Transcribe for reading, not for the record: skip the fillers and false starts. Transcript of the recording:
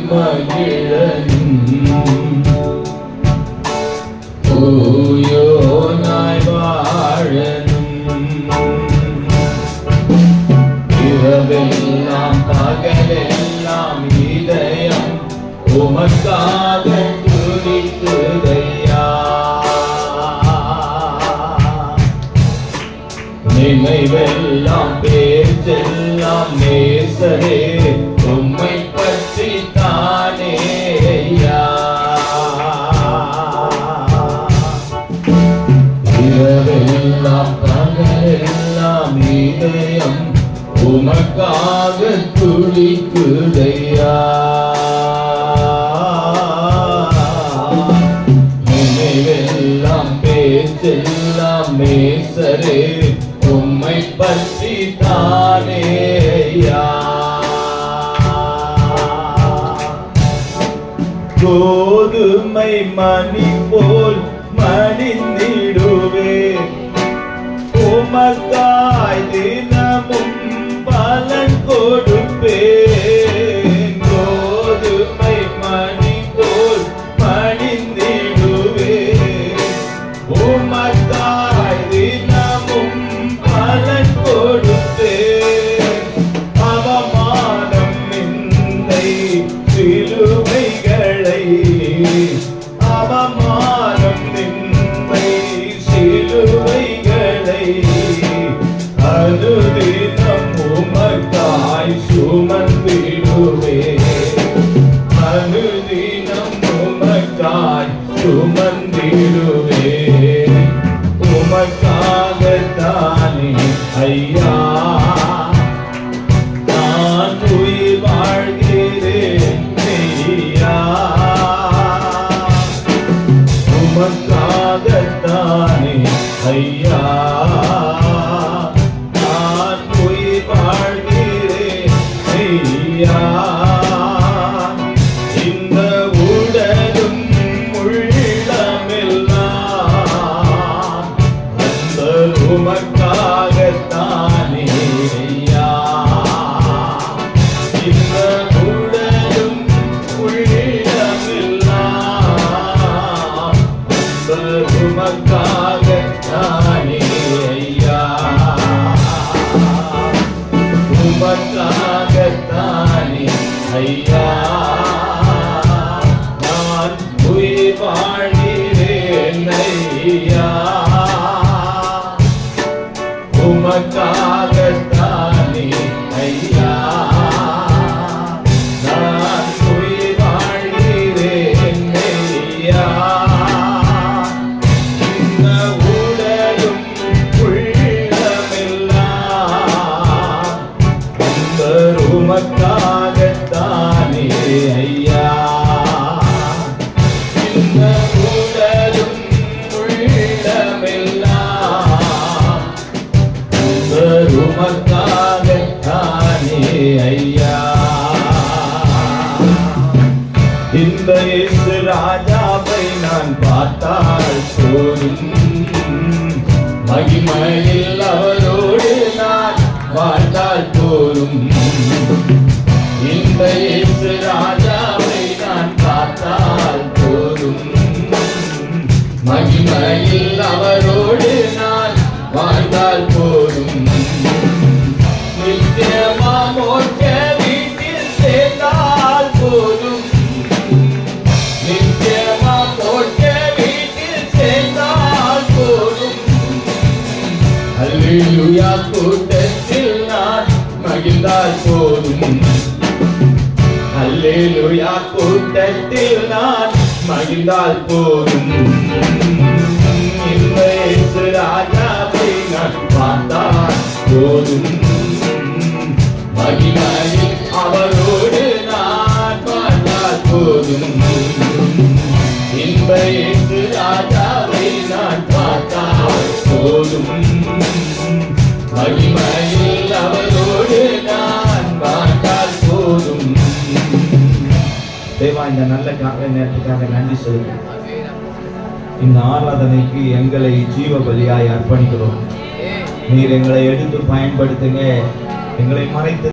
மகிழனும் ஓயோனாய் வாழனும் இரவெல்லாம் பகலெல்லாம் இதயம் உமக்காக துதிக்குதையா நினைவெல்லாம் பேச்செல்லாம் நேசரே உம்மை பற்றி தானே ஐயா இரவெல்லாம் பகலெல்லாம் இதயம் உமக்காக துதிக்குதையா நினைவெல்லாம் பேச்செல்லாம் நேசரே உம்மை பற்றி தானே ஐயா கோதுமை மணி போல் மணிந்திடுவேன் உமக்காய் தினமும் பலன் கொடுப்பேன் கோதுமை மணி போல் மணிந்திடுவேன் உமக்காய் தினமும் பலன் கொடுப்பேன் அவமானம் நிந்தை சிலுவைகளை அவமானம் நிந்தை சிலுவைகளை அனுதினம் உமக்காய் சுமந்திடுவேன் அனுதினம் உமக்காய் சுமந்திடுவேன் உமக்காகத்தானே ஐயா நான் உயிர் வாழ்கிறேன் ஐயா உமக்காகத்தானே ஐயா நான் உயிர் வாழ்கிறேன் ஐயா இந்த உடலும் உள்ளமெல்லாம் அந்த உமக்காகத்தானே ஐயா இந்த உடலும் உள்ளமெல்லாம் அந்த உமக்காகத்தானே ஐயா உமக்காகத்தானே ஐயா நான் உயிர் வாழ்கிறேன் ஐயா உமக்காகத்தானே ஐயா நான் உயிர் வாழ்கிறேன் ஐயா இந்த உடலும் உள்ளமெல்லாம் அந்த உமக்காகத்தானே ஐயா இந்த உடலும் உள்ளமெல்லாம் அந்த உமக்காகத்தானே ஐயா இந்த இயேசு ராஜாவை நான் பார்த்தால் போதும் மகிமையில் அவரோடு நான் வாழ்ந்தால் போதும் இந்த இயேசு ராஜாவை நான் பார்த்தால் போதும் மகிமையில் அவரோடு நான் வாழ்ந்தால் போதும் நித்தியமா மோட்ச வீட்டில் சேர்ந்தால் போதும் நித்தியமா மோட்ச வீட்டில் சேர்ந்தால் போதும் அல்லேலூயா கூட்டத்தில் நான் மகிழ்ந்தால் போதும் அல்லேலூயா கூட்டத்தில் நான் மகிழ்ந்தால் போதும் இந்த இயேசு ராஜாவை நான் பார்த்தால் போதும் மகிமையில் அவரோடு நான் வாழ்ந்தால் போதும் இந்த இயேசு ராஜாவை நான் பார்த்தால் போதும் மகிமையில் அவரோடு நான் வாழ்ந்தால் போதும் தேவா இந்த நல்ல காலை நேரத்துக்காக நன்றி சொல்லுங்கள். இந்த ஆராதனைக்கு எங்களை ஜீவ பலியாய் அர்ப்பணிக்கிறோம். நீர் எங்களை எடுத்து பயன்படுத்துங்க. எங்களை மறைத்து